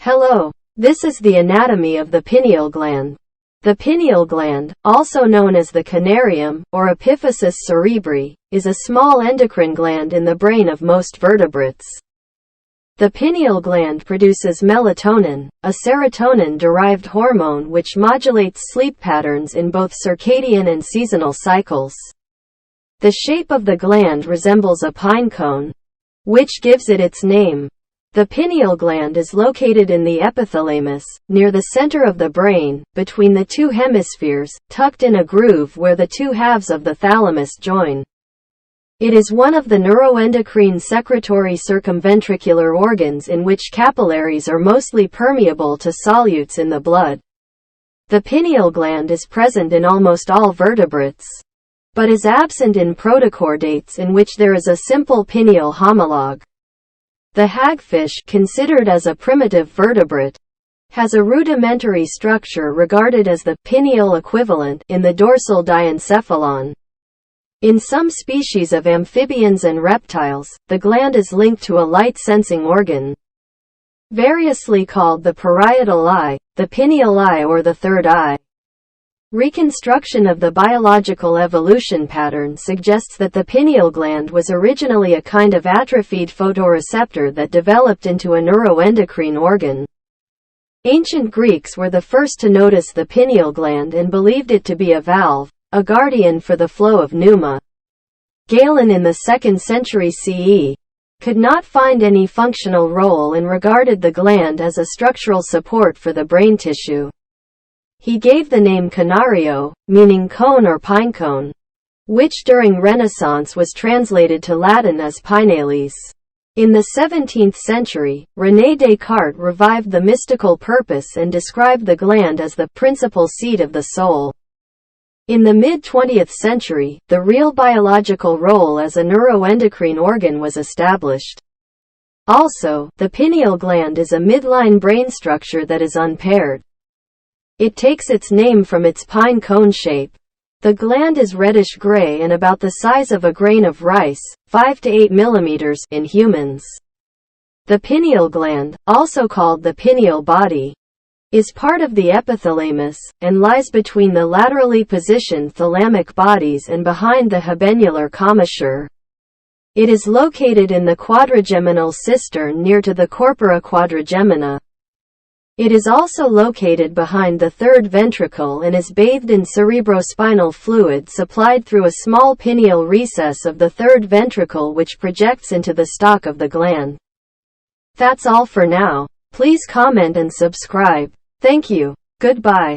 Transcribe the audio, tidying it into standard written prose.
Hello. This is the anatomy of the pineal gland. The pineal gland, also known as the conarium, or epiphysis cerebri, is a small endocrine gland in the brain of most vertebrates. The pineal gland produces melatonin, a serotonin-derived hormone which modulates sleep patterns in both circadian and seasonal cycles. The shape of the gland resembles a pine cone, which gives it its name. The pineal gland is located in the epithalamus, near the center of the brain, between the two hemispheres, tucked in a groove where the two halves of the thalamus join. It is one of the neuroendocrine secretory circumventricular organs in which capillaries are mostly permeable to solutes in the blood. The pineal gland is present in almost all vertebrates, but is absent in protochordates in which there is a simple pineal homologue. The hagfish, considered as a primitive vertebrate, has a rudimentary structure regarded as the pineal equivalent in the dorsal diencephalon. In some species of amphibians and reptiles, the gland is linked to a light-sensing organ, variously called the parietal eye, the pineal eye, or the third eye. Reconstruction of the biological evolution pattern suggests that the pineal gland was originally a kind of atrophied photoreceptor that developed into a neuroendocrine organ. Ancient Greeks were the first to notice the pineal gland and believed it to be a valve, a guardian for the flow of pneuma. Galen in the 2nd century CE could not find any functional role and regarded the gland as a structural support for the brain tissue. He gave the name canario, meaning cone or pinecone, which during Renaissance was translated to Latin as pinealis. In the 17th century, René Descartes revived the mystical purpose and described the gland as the principal seat of the soul. In the mid-20th century, the real biological role as a neuroendocrine organ was established. Also, the pineal gland is a midline brain structure that is unpaired. It takes its name from its pine cone shape. The gland is reddish-gray and about the size of a grain of rice, 5 to 8 millimeters, in humans. The pineal gland, also called the pineal body, is part of the epithalamus, and lies between the laterally positioned thalamic bodies and behind the habenular commissure. It is located in the quadrigeminal cistern near to the corpora quadrigemina. It is also located behind the third ventricle and is bathed in cerebrospinal fluid supplied through a small pineal recess of the third ventricle which projects into the stalk of the gland. That's all for now. Please comment and subscribe. Thank you. Goodbye.